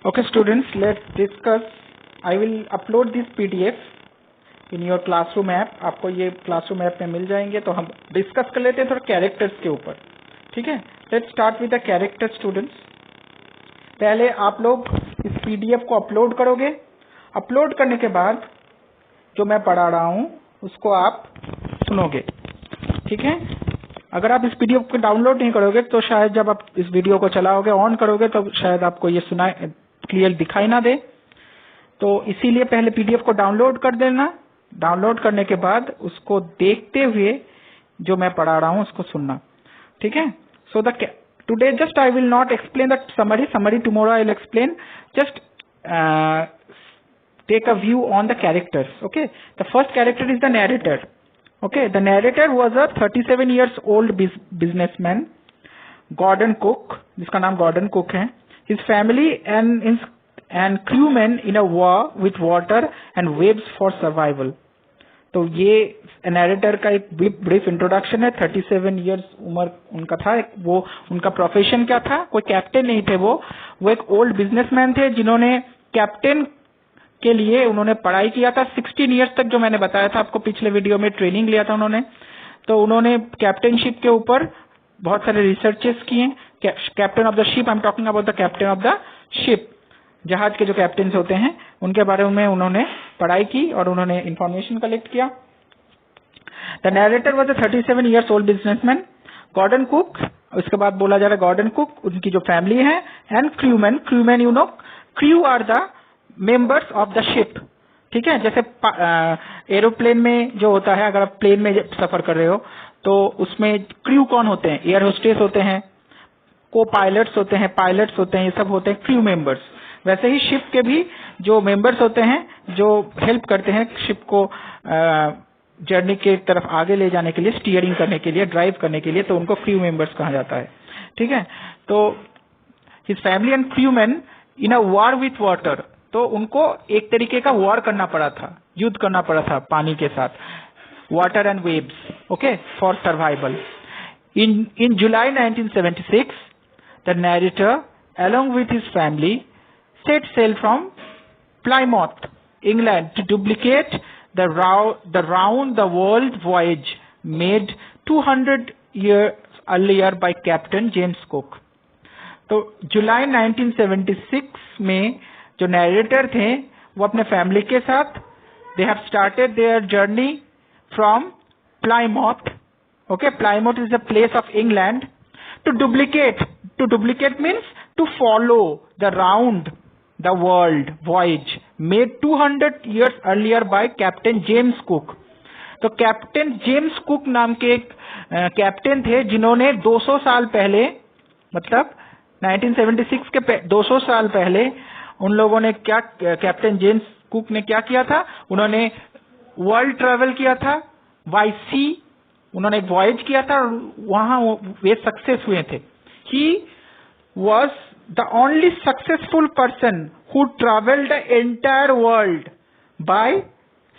Okay students, let's discuss. I will upload this PDF in your classroom app. आपको ये classroom app में मिल जाएंगे, तो हम डिस्कस कर लेते हैं थोड़ा कैरेक्टर्स के ऊपर. ठीक है, let's start with the character students. पहले आप लोग इस PDF को अपलोड करोगे. अपलोड करने के बाद जो मैं पढ़ा रहा हूँ उसको आप सुनोगे. ठीक है, अगर आप इस PDF को डाउनलोड नहीं करोगे तो शायद जब आप इस वीडियो को चलाओगे, ऑन करोगे, तो शायद आपको ये सुनाई क्लियर दिखाई ना दे. तो इसीलिए पहले PDF को डाउनलोड कर देना. डाउनलोड करने के बाद उसको देखते हुए जो मैं पढ़ा रहा हूँ उसको सुनना. ठीक है. So the today just I will not explain the summary tomorrow I will explain. Just take a view on the characters. Okay, the first character is the narrator. Okay, the narrator was a 37 years old businessman, Gordon Cook, जिसका नाम Gordon cook है. His family and crewmen in a war with water and waves for survival. तो ये narrator का एक brief introduction है. 37 years उम्र उनका था. वो उनका प्रोफेशन क्या था? कोई कैप्टन नहीं थे. वो एक ओल्ड बिजनेसमैन थे जिन्होंने कैप्टन के लिए उन्होंने पढ़ाई किया था. 16 इयर्स तक, जो मैंने बताया था आपको पिछले वीडियो में, ट्रेनिंग लिया था उन्होंने. तो उन्होंने कैप्टनशिप के ऊपर बहुत सारे रिसर्चेस किए. Captain of the ship, I am talking about the captain of the ship. जहाज के जो कैप्टन होते हैं उनके बारे में उन्होंने पढ़ाई की और उन्होंने इंफॉर्मेशन कलेक्ट किया. The narrator was a 37 years old businessman Gordon Cook. उसके बाद बोला जा रहा है गॉर्डन कुक, उनकी जो फैमिली है, and crewman you know, crew are the members of the ship. ठीक है, जैसे एरोप्लेन में जो होता है, अगर आप प्लेन में सफर कर रहे हो तो उसमें क्रू कौन होते हैं? एयर होस्टेस होते हैं, को पायलट्स होते हैं, पायलट्स होते हैं, ये सब होते हैं क्रू मेंबर्स. वैसे ही शिप के भी जो मेंबर्स होते हैं जो हेल्प करते हैं शिप को जर्नी के तरफ आगे ले जाने के लिए, स्टीयरिंग करने के लिए, ड्राइव करने के लिए, तो उनको क्रू मेंबर्स कहा जाता है. ठीक है, तो his family and crewman in a war with water. तो उनको एक तरीके का वॉर करना पड़ा था, युद्ध करना पड़ा था पानी के साथ, water and waves. Okay, for survival. In July 1976 the narrator along with his family set sail from Plymouth, England to duplicate the round the world voyage made 200 years earlier by Captain James Cook. तो जुलाई 1976 में जो narrator थे वो अपने family के साथ they have started their journey from Plymouth. Okay, Plymouth is a place of England. To duplicate means to follow the round the world voyage made 200 years earlier by captain James Cook. तो captain James Cook नाम के एक captain थे जिन्होंने 200 साल पहले, मतलब 1976 के 200 साल पहले उन लोगों ने क्या, कैप्टन जेम्स कुक ने क्या किया था? उन्होंने वर्ल्ड ट्रेवल किया था बाय सी. उन्होंने एक वॉयज किया था और वहां वे सक्सेस हुए थे. He was the only successful person who travelled the entire world by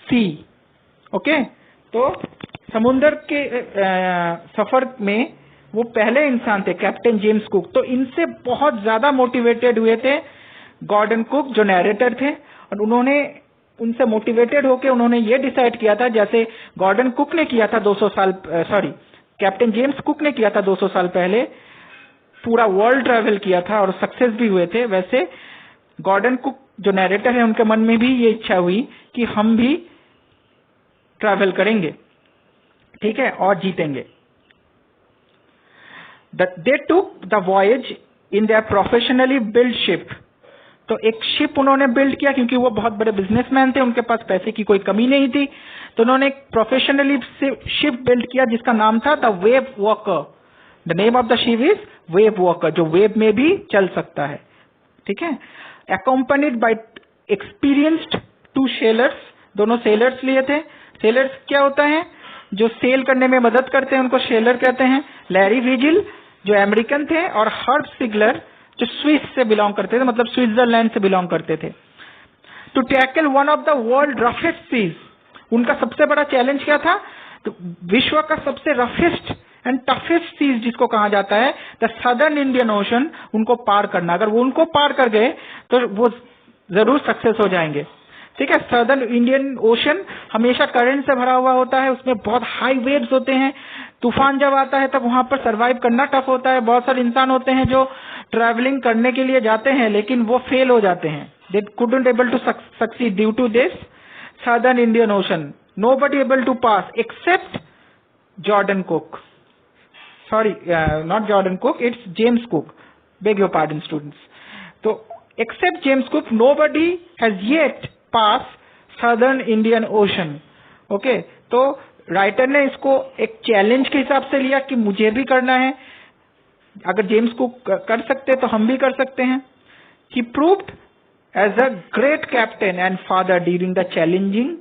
sea. Okay, तो समुद्र के सफर में वो पहले इंसान थे, कैप्टन जेम्स कुक. तो इनसे बहुत ज्यादा मोटिवेटेड हुए थे गॉर्डन कुक जो नैरेटर थे, और उन्होंने उनसे मोटिवेटेड होकर उन्होंने ये डिसाइड किया था, जैसे गॉर्डन कुक ने किया था 200 साल, कैप्टन जेम्स कुक ने किया था 200 साल पहले, पूरा वर्ल्ड ट्रैवल किया था और सक्सेस भी हुए थे. वैसे गॉर्डन कुक जो नैरेटर है उनके मन में भी ये इच्छा हुई कि हम भी ट्रैवल करेंगे. ठीक है, और जीतेंगे. They took the voyage in their professionally built ship. तो एक शिप उन्होंने बिल्ड किया क्योंकि वो बहुत बड़े बिजनेसमैन थे, उनके पास पैसे की कोई कमी नहीं थी. तो उन्होंने एक प्रोफेशनली शिप बिल्ड किया जिसका नाम था the wave walker. The name of the ship is wave walker, जो वेव में भी चल सकता है. ठीक है, अकम्पनीड बाय एक्सपीरियंस्ड 2 सेलर्स. दोनों सेलर्स लिए थे. सेलर्स क्या होता है? जो सेल करने में मदद करते हैं उनको सेलर कहते हैं. लैरी विजिल जो अमेरिकन थे, और हर्ब सिगलर जो स्विस से बिलोंग करते थे, मतलब स्विट्जरलैंड से बिलोंग करते थे. To tackle one of the world roughest seas. उनका सबसे बड़ा चैलेंज क्या था? तो विश्व का सबसे रफेस्ट एंड टफेस्ट सीज जिसको कहा जाता है द सदर्न इंडियन ओशन, उनको पार करना। अगर वो उनको पार कर गए तो वो जरूर सक्सेस हो जाएंगे। ठीक है, सदर्न इंडियन ओशन हमेशा करंट से भरा हुआ होता है, उसमें बहुत हाई वेव्स होते हैं, तूफान जब आता है तब वहां पर सरवाइव करना टफ होता है। बहुत सारे इंसान होते हैं जो ट्रैवलिंग करने के लिए जाते हैं लेकिन वो फेल हो जाते हैं, they couldn't able to succeed due to this southern Indian Ocean. Nobody able to pass except Jordan Cook, sorry, not Jordan Cook, it's James Cook, beg your pardon students. So except James Cook, nobody has yet passed Southern Indian Ocean. Okay, तो writer ने इसको एक challenge के हिसाब से लिया कि मुझे भी करना है, अगर जेम्स कुक कर सकते तो हम भी कर सकते हैं। He proved as a great captain and father during the challenging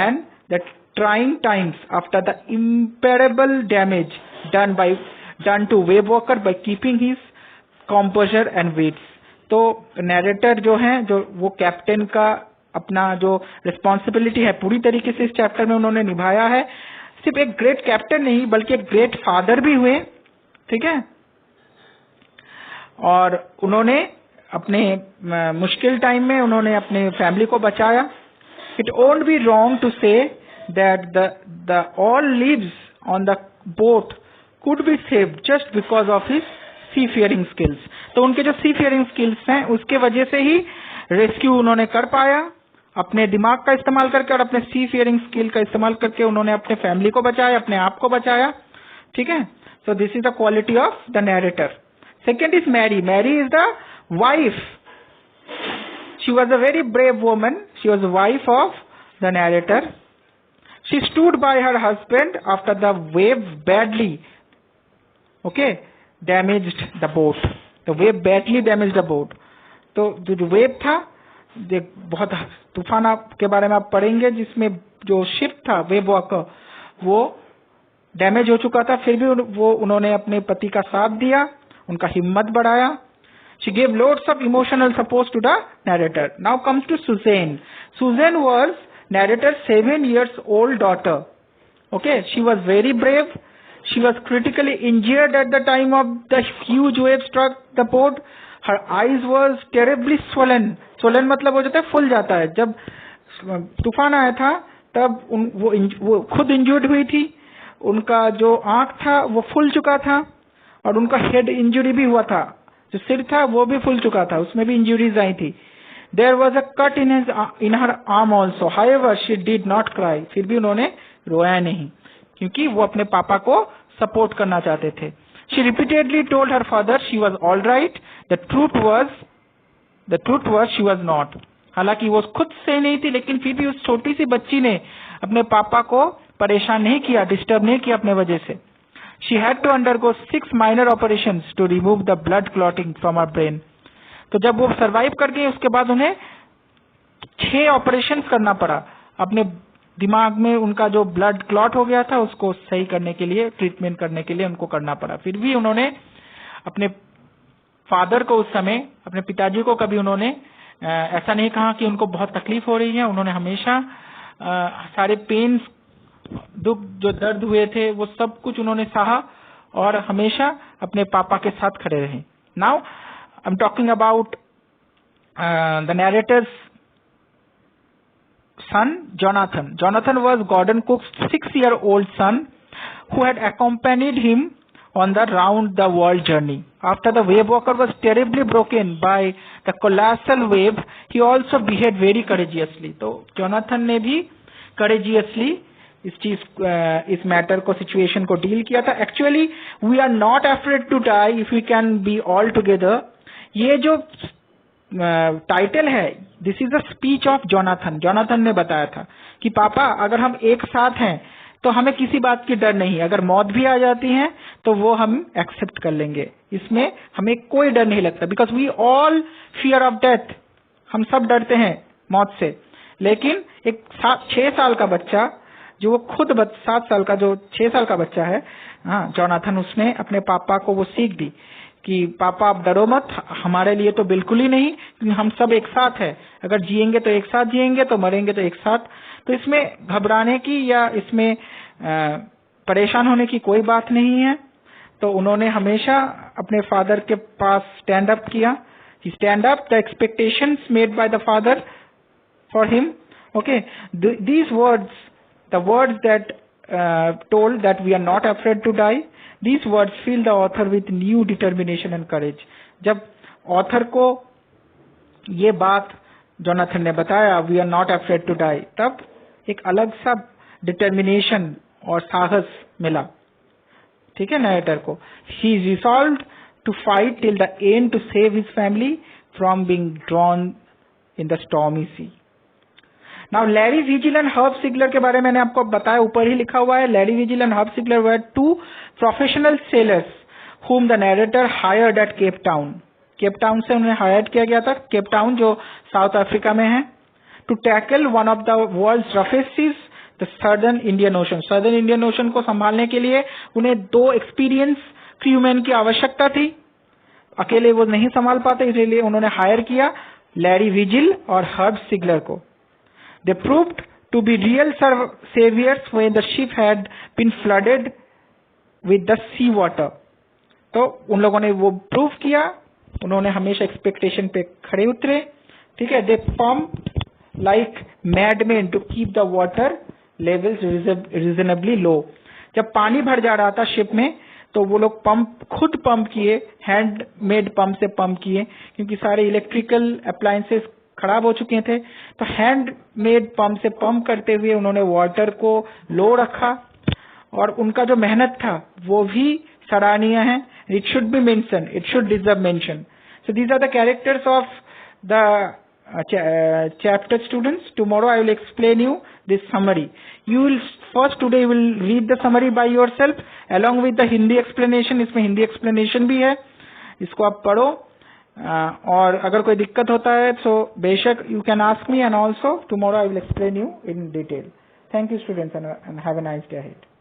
and the trying times after the irreparable damage done to Wave Walker by keeping his composure and weights। तो narrator जो है, जो वो कैप्टन का अपना जो responsibility है पूरी तरीके से इस चैप्टर में उन्होंने निभाया है। सिर्फ एक ग्रेट कैप्टन नहीं बल्कि एक ग्रेट फादर भी हुए। ठीक है, और उन्होंने अपने मुश्किल टाइम में उन्होंने अपने फैमिली को बचाया। It won't be wrong to say that the all lives on the boat could be saved just because of his seafaring skills। तो उनके जो seafaring skills हैं उसके वजह से ही रेस्क्यू उन्होंने कर पाया, अपने दिमाग का इस्तेमाल करके और अपने seafaring स्किल का इस्तेमाल करके उन्होंने अपने फैमिली को बचाया, अपने आप को बचाया। ठीक है, so this is the quality of the narrator. Second is Mary. Mary is the wife, she was a very brave woman, she was wife of the narrator. She stood by her husband after the wave badly damaged the boat। the wave badly damaged the boat। तो जो wave था, बहुत तूफान के बारे में आप पढ़ेंगे जिसमें जो शिप था वेव वॉकर वो डैमेज हो चुका था, फिर भी वो उन्होंने अपने पति का साथ दिया, उनका हिम्मत बढ़ाया। She gave loads of emotional support to the narrator। Now comes to Suzanne। Suzanne was narrator's 7 years old daughter। Okay, she was very brave। She was critically injured at the time of the huge wave struck the boat। Her eyes was terribly swollen। swollen मतलब हो जाता है फूल जाता है। जब तूफान आया था तब वो खुद इंजर्ड हुई थी, उनका जो आंख था वो फूल चुका था और उनका हेड इंजरी भी हुआ था, जो सिर था वो भी फूल चुका था, उसमें भी इंजरीज आई थी। There was a cut in her arm also। However, she did not cry। फिर भी उन्होंने रोया नहीं क्योंकि वो अपने पापा को सपोर्ट करना चाहते थे। She repeatedly told her father she was all right। The truth was she was not। हालांकि वो खुद से नहीं थी लेकिन फिर भी उस छोटी सी बच्ची ने अपने पापा को परेशान नहीं किया, डिस्टर्ब नहीं किया अपने वजह से। She had to undergo 6 minor operations to remove the blood clotting from her brain। तो जब वो सरवाइव कर गई उसके बाद उन्हें 6 ऑपरेशन करना पड़ा, अपने दिमाग में उनका जो ब्लड क्लॉट हो गया था उसको सही करने के लिए, ट्रीटमेंट करने के लिए उनको करना पड़ा। फिर भी उन्होंने अपने फादर को उस समय, अपने पिताजी को कभी उन्होंने ऐसा नहीं कहा कि उनको बहुत तकलीफ हो रही है। उन्होंने हमेशा सारे पेन्स, दुख जो दर्द हुए थे वो सब कुछ उन्होंने सहा और हमेशा अपने पापा के साथ खड़े रहे। Now I am talking about the narrator's son Jonathan। Jonathan was Gordon Cook's 6-year-old son who had accompanied him on the round the world journey। After the wave walker was terribly broken by the colossal wave, he also behaved very courageously। तो Jonathan ने भी courageously इस matter को, situation को deal किया था। Actually, we are not afraid to die if we can be all together। ये जो टाइटल है, this is a speech of Jonathan. Jonathan ने बताया था कि पापा अगर हम एक साथ हैं तो हमें किसी बात की डर नहीं, अगर मौत भी आ जाती है तो वो हम एक्सेप्ट कर लेंगे, इसमें हमें कोई डर नहीं लगता। Because we all fear of death, हम सब डरते हैं मौत से। लेकिन एक 6 साल का बच्चा जो वो खुद 7 साल का जो 6 साल का बच्चा है, हाँ जोनाथन, उसने अपने पापा को वो सीख दी कि पापा आप डरो मत, हमारे लिए तो बिल्कुल ही नहीं, क्योंकि हम सब एक साथ हैं, अगर जिएंगे तो एक साथ जिएंगे, तो मरेंगे तो एक साथ। तो इसमें घबराने की या इसमें परेशान होने की कोई बात नहीं है। तो उन्होंने हमेशा अपने फादर के पास स्टैंड अप किया। He stand up the expectations made by the father for him. Okay, these words, the words that told that we are not afraid to die, these words fill the author with new determination and courage. जब author को ये बात Jonathan ने बताया, we are not afraid to die, तब एक अलग सा determination और साहस मिला, ठीक है, नरेटर को। He resolved to fight till the end to save his family from being drawn in the stormy sea. Now Larry Vigil and Herb Sigler के बारे में मैंने आपको बताया, ऊपर ही लिखा हुआ है। Larry Vigil and Herb Sigler were two professional sailors whom the narrator hired at Cape Town. Cape Town से उन्हें हायर किया गया था, Cape Town जो साउथ अफ्रीका में है, to tackle one of the world's roughest seas, the Southern Indian Ocean. Southern Indian Ocean को संभालने के लिए उन्हें 2 एक्सपीरियंस क्रूमैन की आवश्यकता थी, अकेले वो नहीं संभाल पाते, इसलिए उन्होंने हायर किया लैरी विजिल और हर्ब सिगलर को। They proved to be real saviours when the ship had been flooded with the sea water. तो उन लोगों ने वो प्रूव किया, उन्होंने हमेशा एक्सपेक्टेशन पे खड़े उतरे, ठीक है। They pump like madmen to keep the water levels reasonably low. जब पानी भर जा रहा था शिप में, तो वो लोग खुद पंप किए, हैंड मेड पंप से पंप किए, क्योंकि सारे इलेक्ट्रिकल अप्लायंसेस खराब हो चुके थे। तो हैंड मेड पंप से पंप करते हुए उन्होंने वाटर को लो रखा, और उनका जो मेहनत था वो भी सराहनीय है। It should be mention, it should deserve mention. So these are the characters of the chapter students. Tomorrow I will explain you this summary. You will first today you will read the summary by yourself along with the Hindi explanation. इसमें Hindi explanation भी है, इसको आप पढ़ो। और अगर कोई दिक्कत होता है तो बेशक you can ask me, and also tomorrow I will explain you in detail. Thank you students and have a nice day ahead.